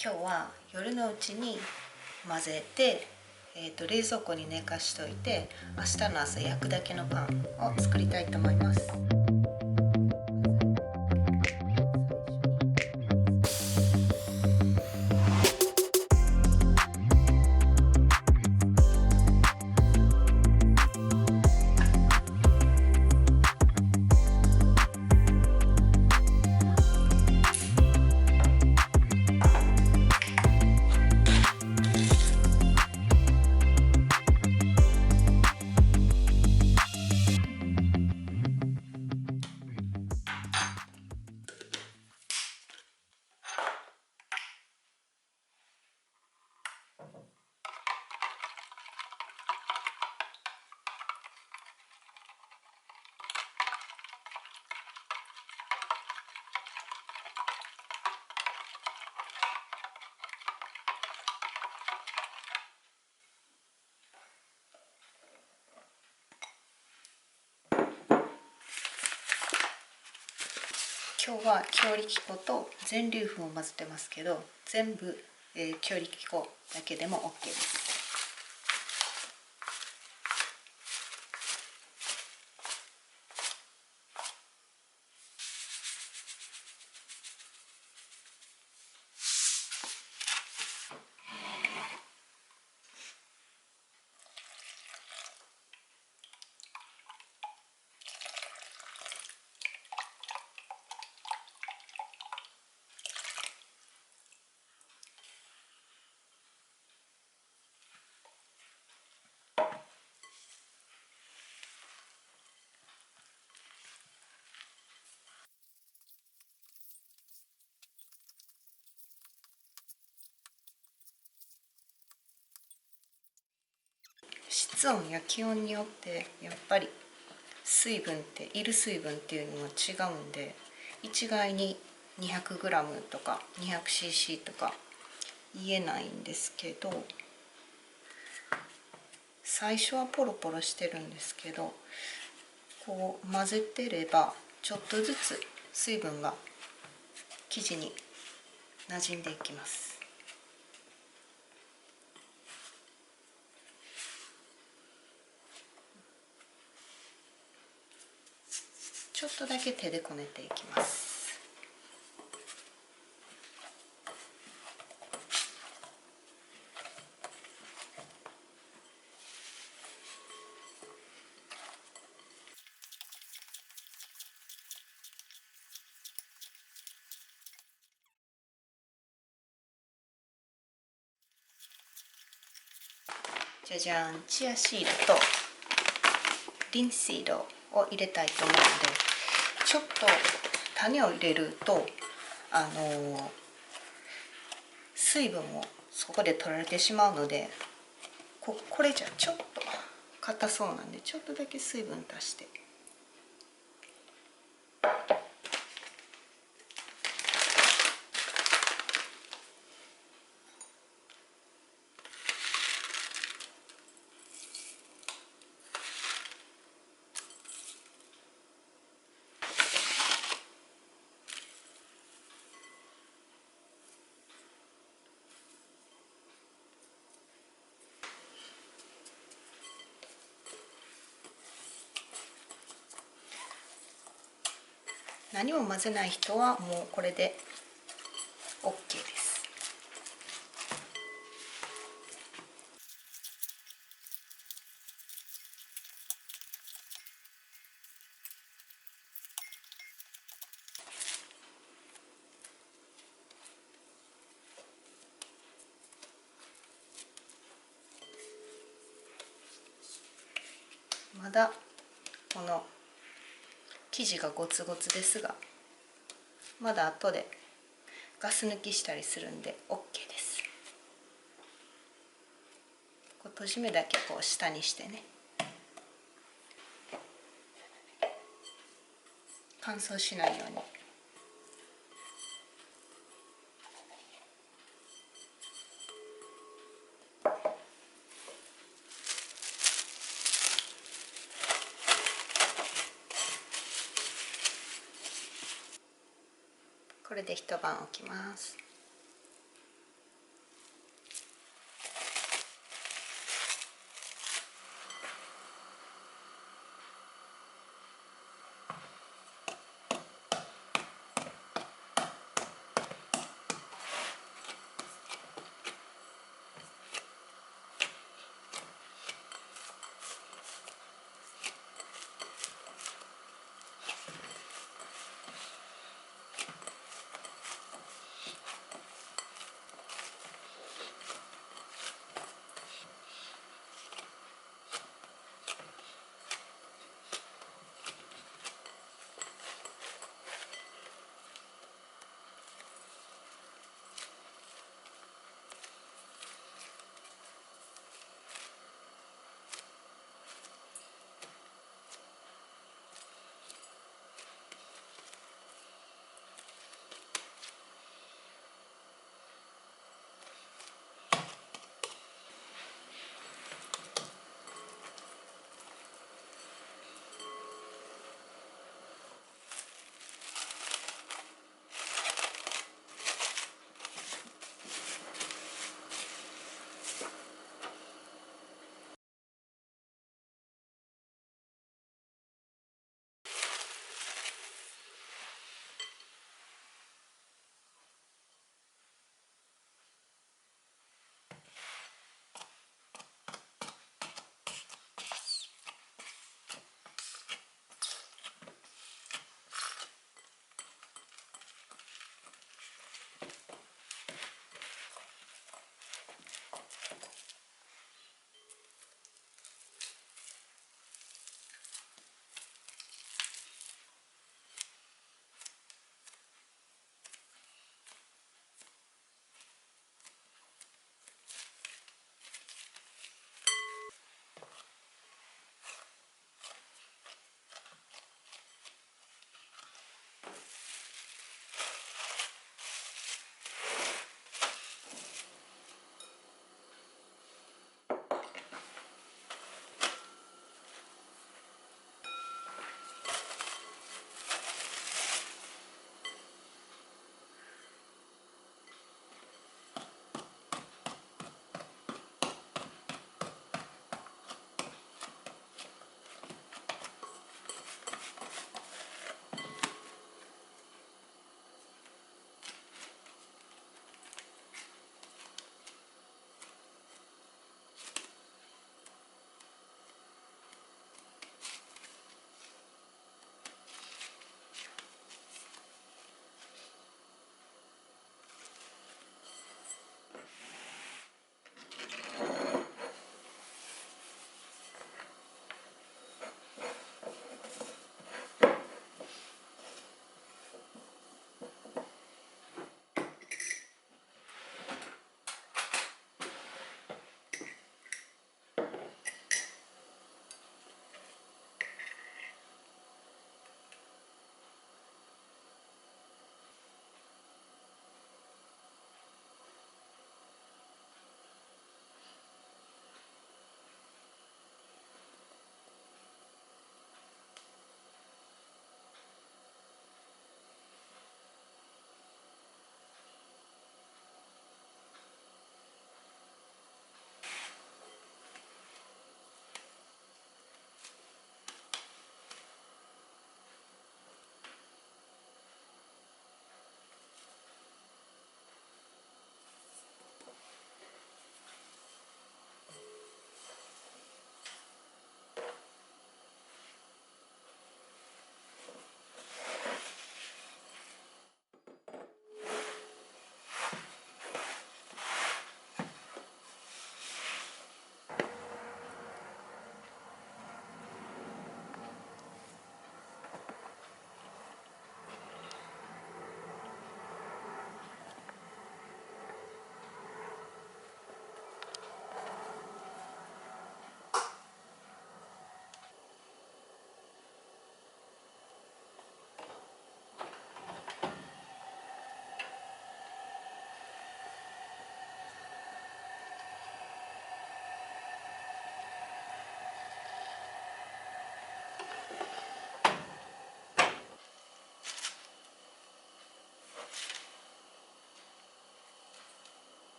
今日は夜のうちに混ぜて、冷蔵庫に寝かしといて明日の朝焼くだけのパンを作りたいと思います。今日は強力粉と全粒粉を混ぜてますけど、全部、強力粉だけでも OK です。室温や気温によってやっぱり水分っている水分っていうのは違うんで、一概に 200g とか 200cc とか言えないんですけど、最初はポロポロしてるんですけど、こう混ぜてればちょっとずつ水分が生地に馴染んでいきます。ちょっとだけ手でこねていきます。じゃじゃん、チアシードとリンシードを入れたいと思うので、ちょっと種を入れると水分をそこで取られてしまうので、これじゃちょっと硬そうなんで、ちょっとだけ水分足して。何も混ぜない人はもうこれで OK です。まだこの生地がゴツゴツですが、まだ後でガス抜きしたりするんで OK です。こう閉じ目だけこう下にしてね、乾燥しないように。これで一晩置きます。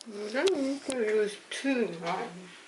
Then you can use 2 knives.